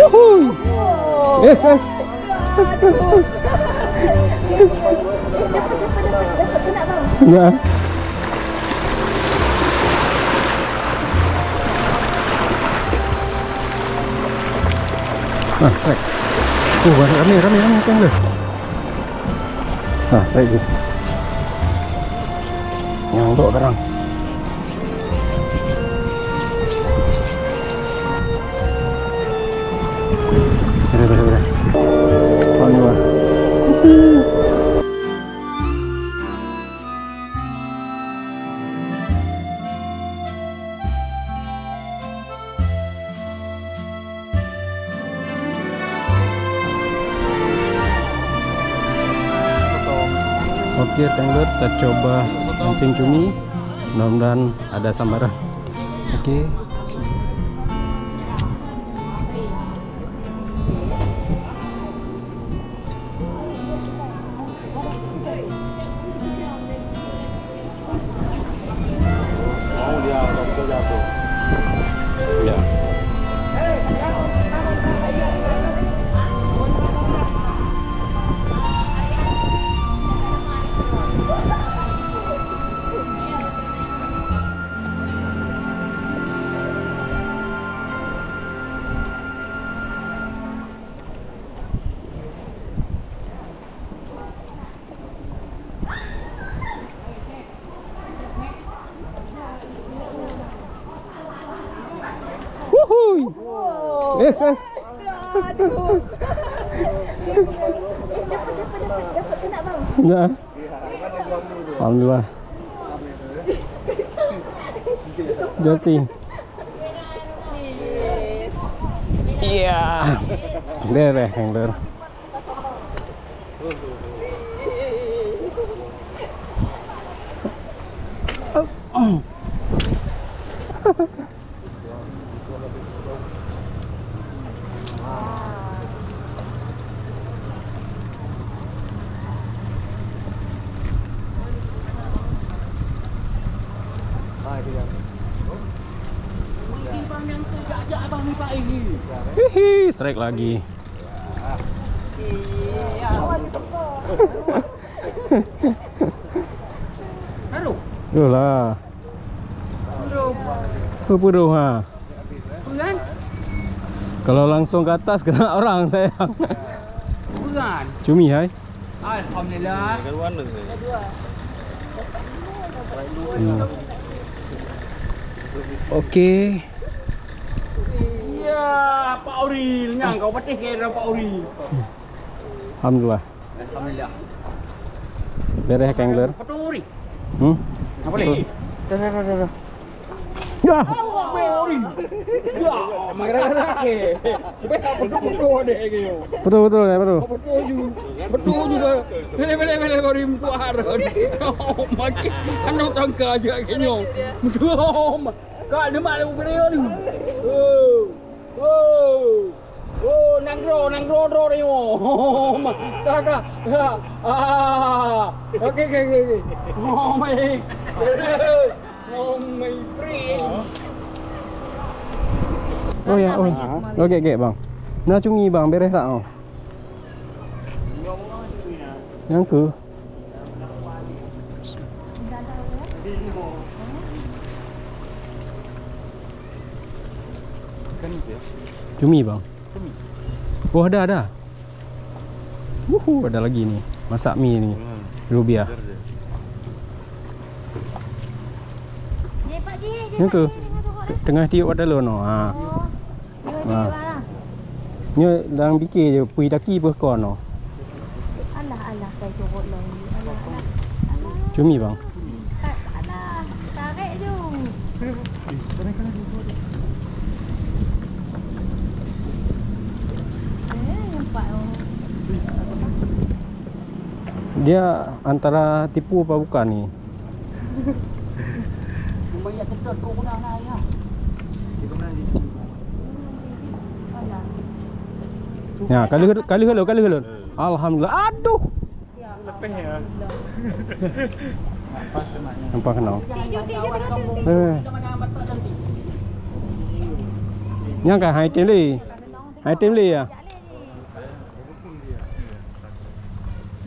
Wuhu. Yes, yes. Ya. Nah, strike. Rame kan deh. Nah, strike gitu. Nyangkut terang. Bener. Alhamdulillah. Oke, tengger, kita coba mancing cumi. Mudah-mudahan ada sambaran. Oke. Ya. Yes, yes. Aduh. Dapat kena bang. Enggak. Alhamdulillah. Jati. Iya. Deh, handler. Hihi, strike lagi. Halo. Tuh lah. Pupuruh ha. Bukan? Kalau langsung ke atas kena orang sayang. Bukan. Cumi hai. Alhamdulillah. Oke. Iya, Pak Auril, nyang kau patih kira Pak Auril. Alhamdulillah. Alhamdulillah. Beres kangler. Paturi. Apa lagi? Dah. Ya. Pak Auril. Ya, marah-marah ke. Betul betul deh gitu. Betul ya, betul. Betul juga. Bele Auril ku harap. Oh, makin kan tangka aja kayaknya. Betul. Kak dia malu beriau ni. Oh, nangro ni. Oh, kakak. Okey. Oh my. Oh my friend. Oh ya, oh. Okey, bang. Nak cumi bang, beres tak kau? Yang ke? Cumi bang. Oh ada. Ada lagi nih. Masak mie ni. Rubiah. Yang ke? Tengah tiup ada lo no. Ha. Nya dalam fikir je pui daki pe kon no. Alah saya curut lah. Cumi bang. Alah, tarik je. Dia antara tipu apa bukan ni? Banyak kedot kau guna ya. Ya, kali hello. Alhamdulillah. Aduh. Lepeh ya. Nampak kenal. Yang kan hai tian ni. Item li ya.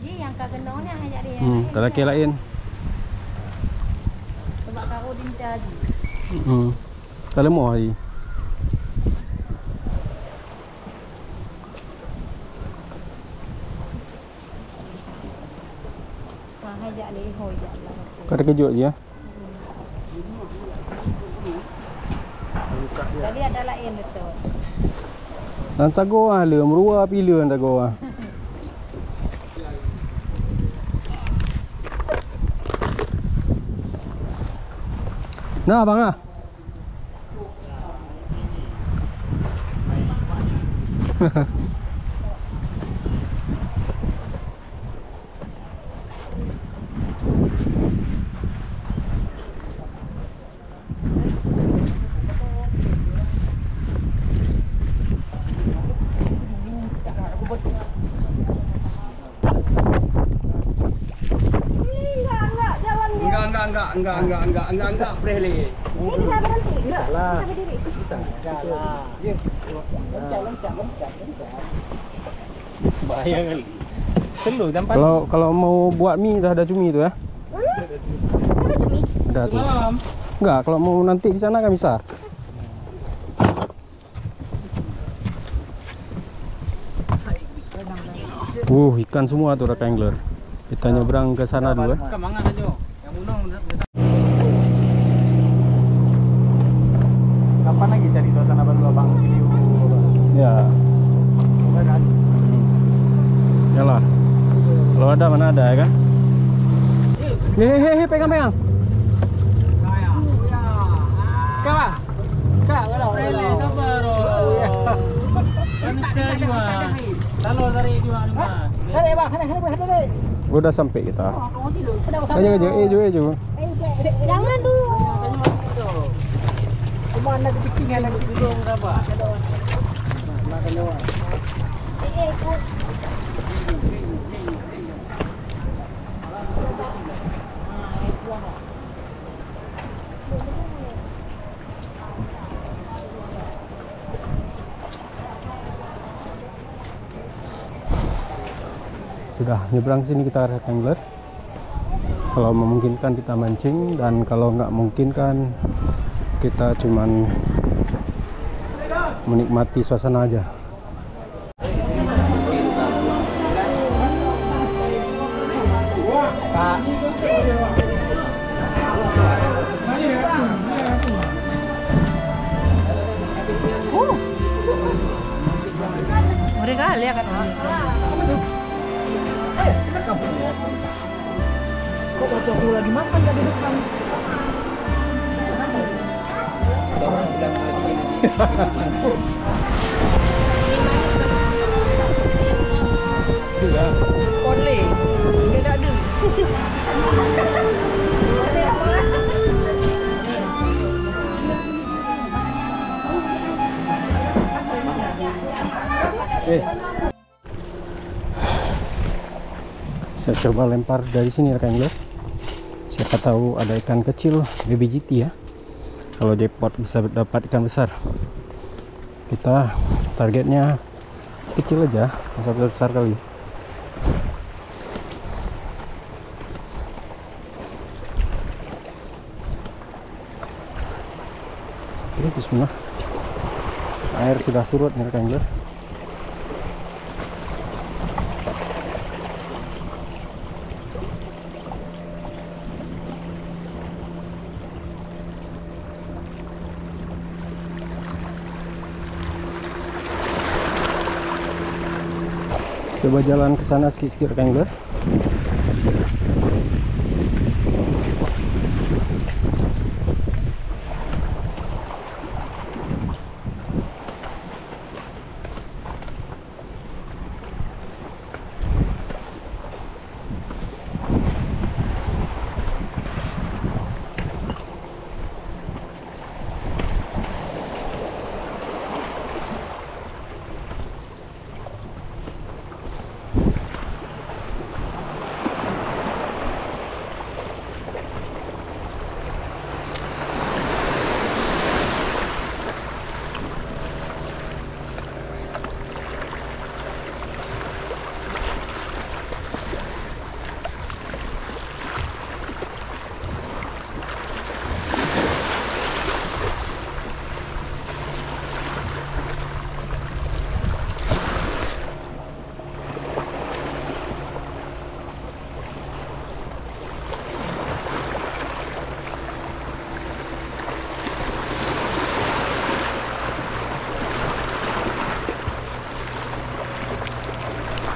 Ji yang kau genong ni hanya dia. Tak laki lain. Sebab kau dinta ji. Kalau mau hari. Hanya dia hoi je lah. Kau terkejut je ya. Tadi ada lain betul. Dan tago ah le merua pila dan tago ah. Nah, bang ah. Enggak, Preli. Ini bisa berhenti. Salah. Bisa berdiri. Salah. Loncat. Bahaya kali. Selu tanpa. Kalau mau buat mie dah ada cumi tu ya. Ada cumi. Ada tu. Malam. Enggak, kalau mau nanti di sana kan bisa. Ikan semua tu rakan angler. Kita nyebrang ke sana dulu eh. Kemangan aja. Yang unang. Kapan lagi cari suasana baru abang video? Ya. Kan? Yalah. Kalau ada mana ada ya kan? Hehehe, pegang. Kak, kalau Preli sabar. Kan sekali dua. Lalu dari dua lima. Ada bang, ada. Udah sampai kita. Ayo. Jangan dulu. Cuma anak kecil anak kecil sabar. Ikut. Sudah nyebrang sini kita rakan angler. Kalau memungkinkan kita mancing dan kalau nggak memungkinkan kita cuman menikmati suasana aja. Mereka lihat kan. Kok waktu aku lagi makan gak di depan? Boleh. Dia tak ada. Saya coba lempar dari sini rekan angler. Siapa tahu ada ikan kecil baby GT ya. Kalau jackpot bisa dapat ikan besar. Kita targetnya kecil aja, masa besar kali. Oke, bismillah. Air sudah surut nih rekan angler. Coba jalan ke sana sedikit-sedikit rekan angler.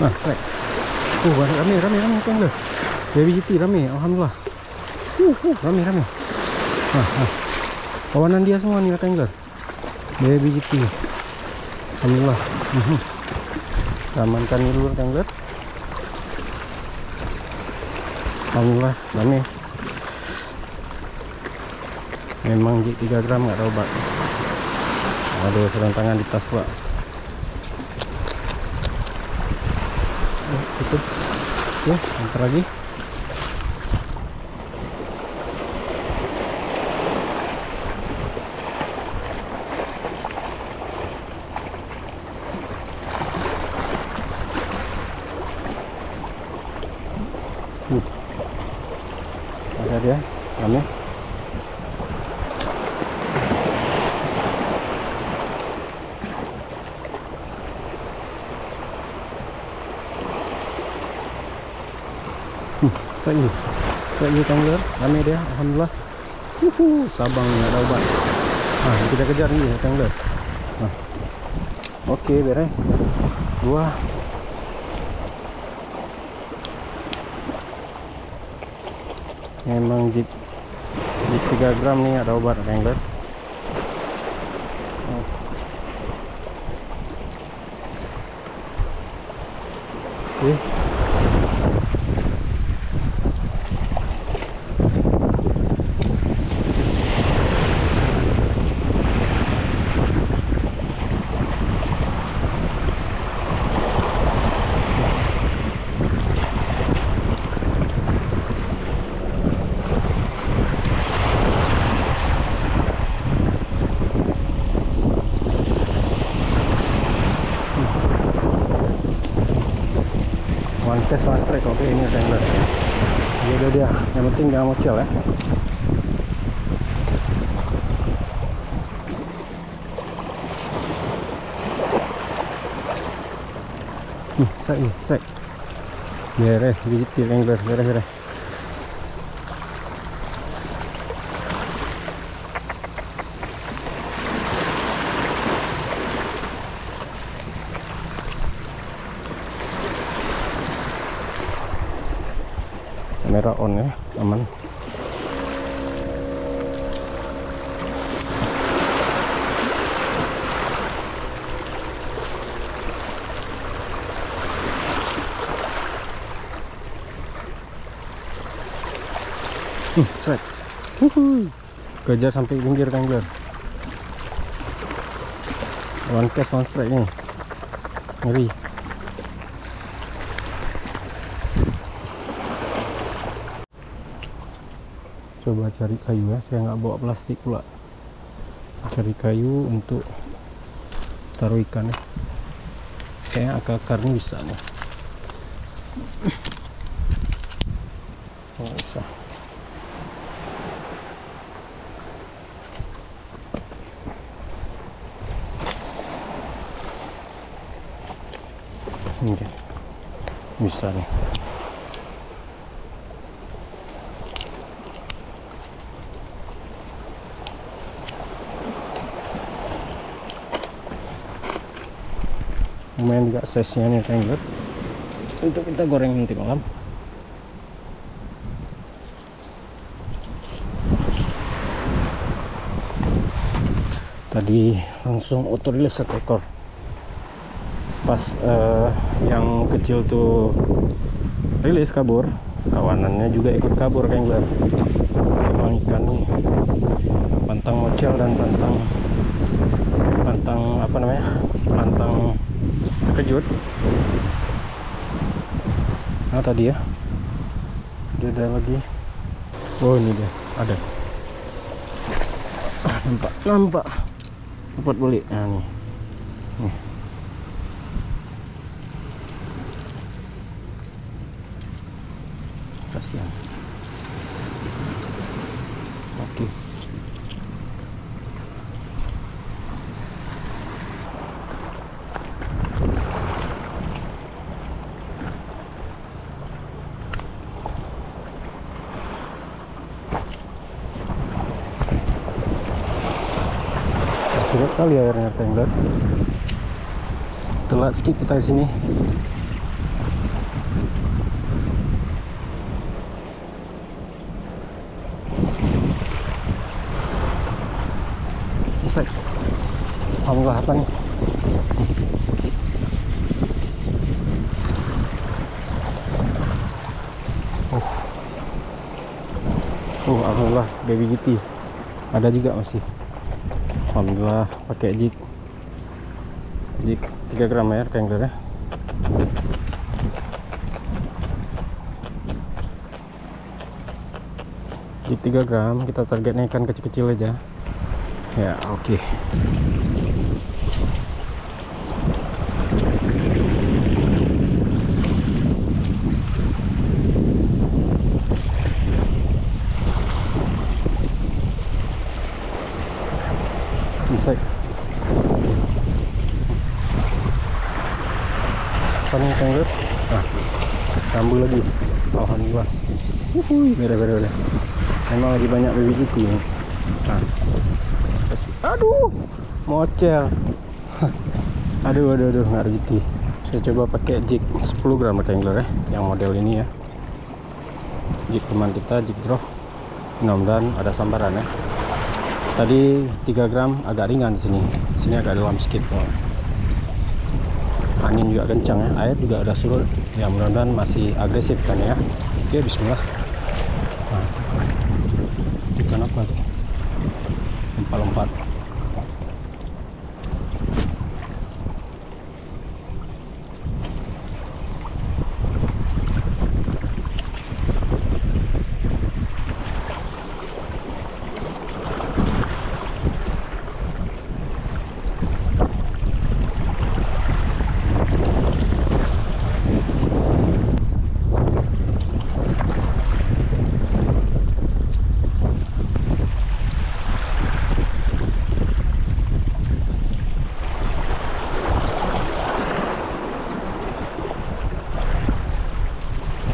Nah, strike. Rame angler. Baby GT rame, alhamdulillah. Rame. Kawanan dia semua nih angler. Baby GT. Alhamdulillah. Amankan dulu angler. Alhamdulillah, rame. Memang jig 3 gram nggak ada obat. Aduh, sarung tangan di tas pula. Tutup. Oke, antar lagi. Ada dia, rame. Ini angler, rame dia, alhamdulillah. Sabang nggak ada obat. Nah, kita kejar nih angler. Nah, oke, beres. 2. Memang jig 3 gram nih ada obat angler. Oke. One test one strike. Oke, ini ada angler. Dia. Yang penting jangan mocel ya. Strike. Beres, digitil angler, beres. Kamera on ya, aman. Strike. Kejar sampai pinggir angler. One cast one strike nih. Ngeri. Coba cari kayu ya, saya nggak bawa plastik pula. Cari kayu untuk taruh ikan ya. Kayaknya akar ini bisa nih. Oh, bisa. Oke. Bisa nih. Lumayan juga size-nya nih angler untuk kita goreng nanti malam. Tadi langsung auto release 1 ekor. Pas yang kecil tuh rilis kabur, kawanannya juga ikut kabur angler. Emang ikan nih pantang mocel dan pantang apa namanya, pantang terkejut. Nah tadi ya, dia ada lagi. Oh ini dia, ada. Nampak dapat boleh. Nah nih. Kasihan. Oke. Sudah kali airnya angler. Telat sedikit kita di sini. Alhamdulillah apa nih? Alhamdulillah baby GT ada juga masih. Alhamdulillah pakai jig 3 gram ya Wrangler ya. Jig 3 gram, kita targetnya ikan kecil-kecil aja ya. Oke. Insek apa nih Wrangler? Nah, rambu lagi. Alhamdulillah. Merah-merah udah. Memang lagi banyak baby GT nih. Nah, aduh, mocel. aduh, nggak rezeki. Saya coba pakai jig 10 gram Wrangler ya, yang model ini ya. Jig teman kita, jig draw. Mudah-mudahan ada sambaran ya. Tadi 3 gram agak ringan di sini. Sini agak dalam sedikit soalnya. Angin juga kencang ya, air juga ada surut. Ya mudah-mudahan masih agresif kan ya. Oke, bismillah. Nah, ikan apa tuh? Lompat-lompat.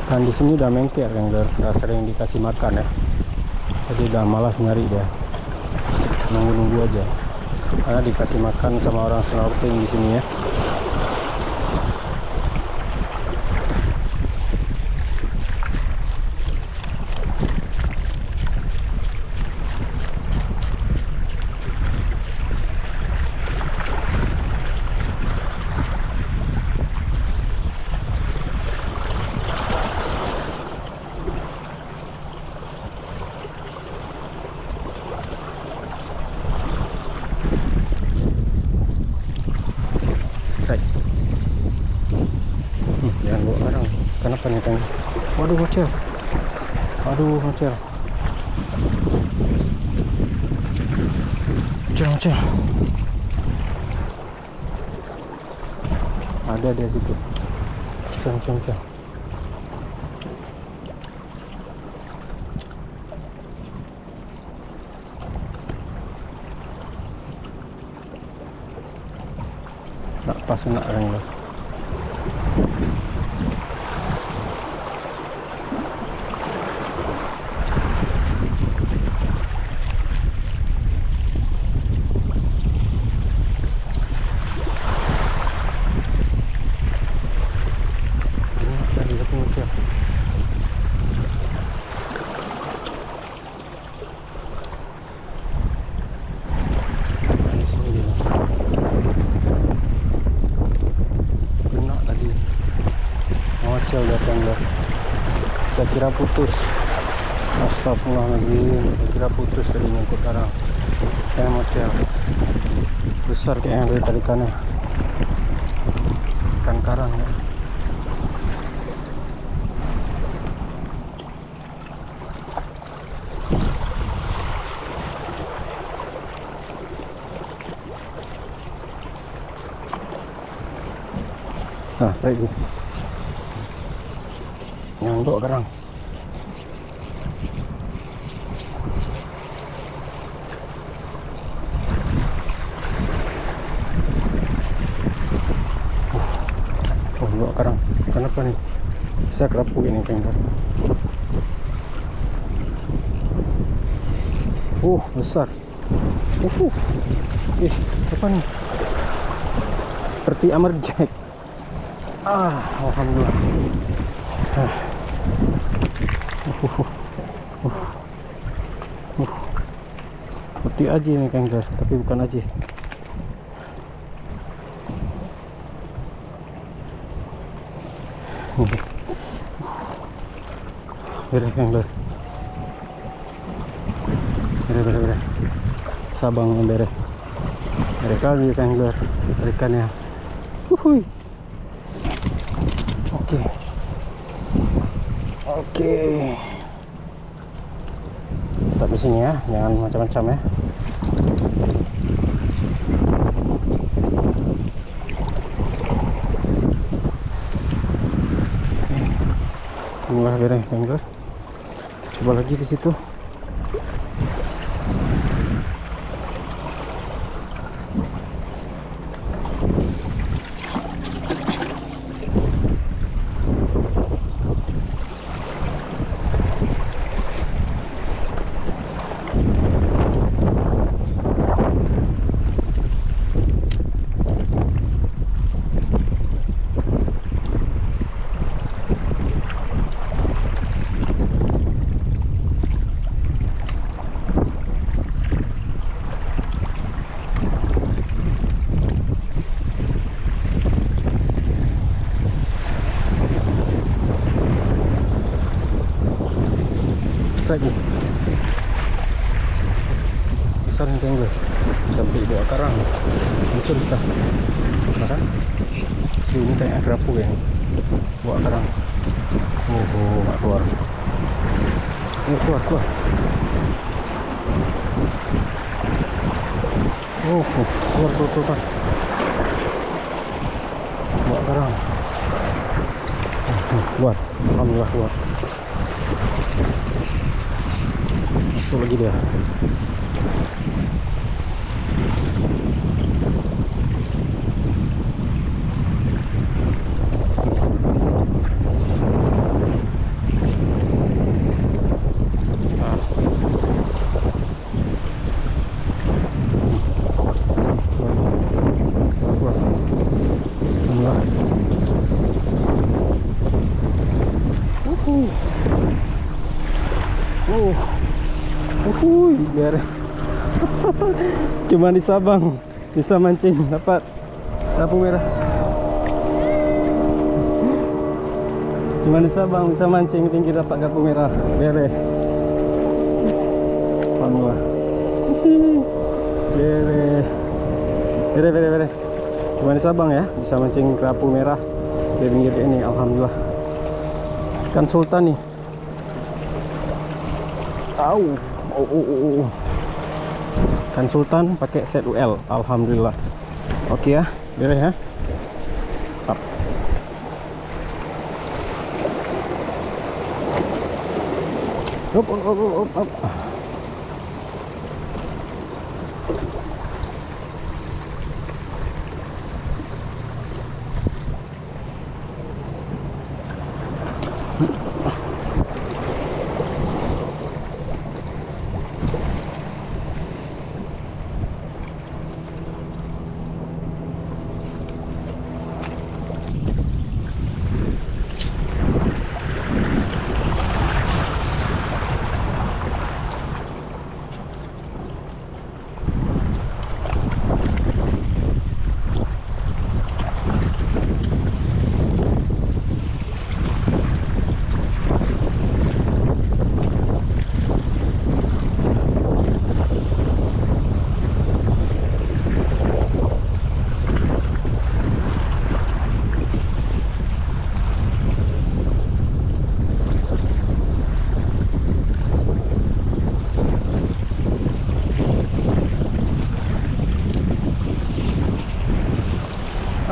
Ikan di sini udah mengker Wrangler, udah sering dikasih makan ya. Jadi udah malas nyari dia, nunggu-nunggu aja. Karena dikasih makan sama orang snorkeling di sini ya. Jangan bawa barang. Kenapa nih Kang? Waduh mocel. Mocel. Ada dia situ. Mocel. Tak pas nak Wrangler. Saya kira putus. Astagfirullahaladzim, saya kira putus tadi nyangkut karang. Mocel besar kayaknya dari tadi ikannya. Ikan karang ya. Nah, lagi nyangkut karang. Nyangkut karang. Kenapa nih? Bisa kerapu ini Wrangler. Besar. Apa nih? Seperti Amberjack. Alhamdulillah. Putih aja nih Wrangler, tapi bukan aja. Beres angler. Beres. Sabang yang beres. Beres kali angler. Ikannya. Wuhui. Oke. Tetap di sini ya, jangan macam-macam ya. Mulai beres angler. Coba lagi di situ. Lagi besar yang angler sampai bawa karang muncul bisa karang sini kayak kerapu ya bawa karang. Nggak keluar ini keluar keluar bawa karang keluar. Alhamdulillah keluar. Masuk lagi dia. Biar cuma di Sabang bisa mancing dapat kerapu merah. Cuma di Sabang bisa mancing tinggi dapat kerapu merah. Bere. Alhamdulillah. Bere. Cuma di Sabang ya bisa mancing kerapu merah di pinggir ini. Alhamdulillah. Ikan sultan nih. Tahu. Ikan sultan pakai set UL. Alhamdulillah. Oke ya, beres ya. Up. Up.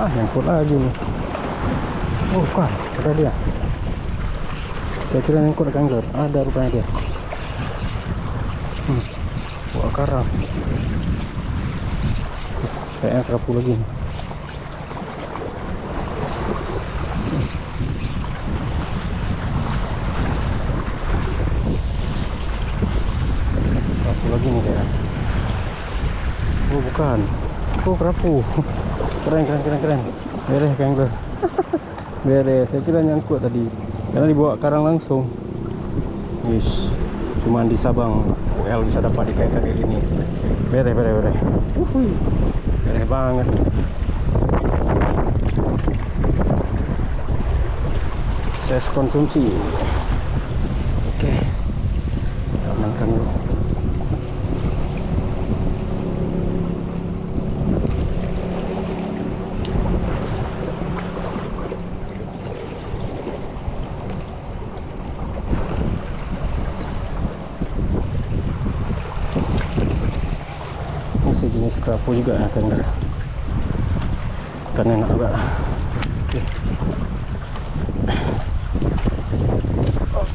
Nyangkut lagi nih. Oh bukan, ada dia. Saya kira nyangkut ke angler. Ada rupanya dia. Bawa karang. Kayaknya kerapu lagi nih. Kerapu lagi nih kayaknya. Oh bukan. Oh kerapu. Keren. Beres angler. Beres. Saya kira nyangkut tadi karena dibawa karang langsung. Yes. Cuman di Sabang UL bisa dapat ikan kayak gini. Beres. Beres banget. proses konsumsi. Oke, kita amankan dulu. Ini sejenis kerapu juga ya, kan? Ikan enak juga. Oke.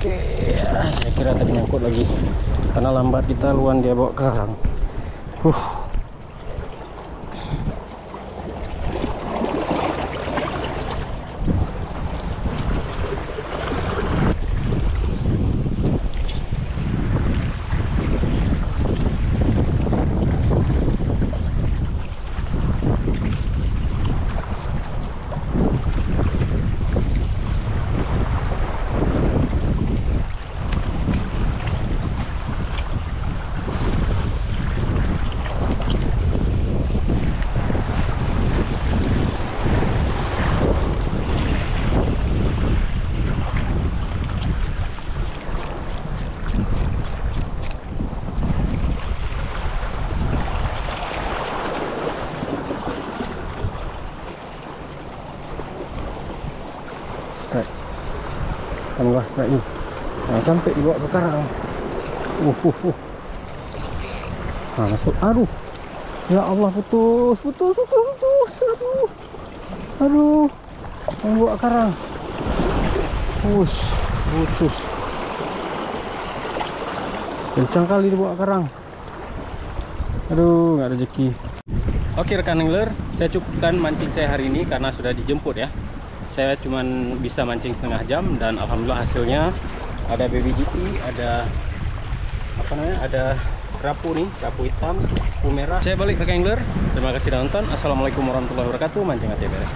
Oke, saya kira tadi nyangkut lagi karena lambat kita luan dia bawa karang. Tambah saya sampai dibawa ke karang. Masuk. Aduh, ya Allah, putus. Aduh, yang bawa karang. Putus. Kencang kali dibawa karang. Aduh, nggak ada rezeki. Oke rekan angler, saya cukupkan mancing saya hari ini karena sudah dijemput ya. Saya cuman bisa mancing setengah jam dan alhamdulillah hasilnya ada baby GT, ada apa namanya, ada kerapu nih, kerapu hitam, kerapu merah. Saya balik rekan angler. Terima kasih sudah nonton. Assalamualaikum warahmatullahi wabarakatuh. Mancing hati beres.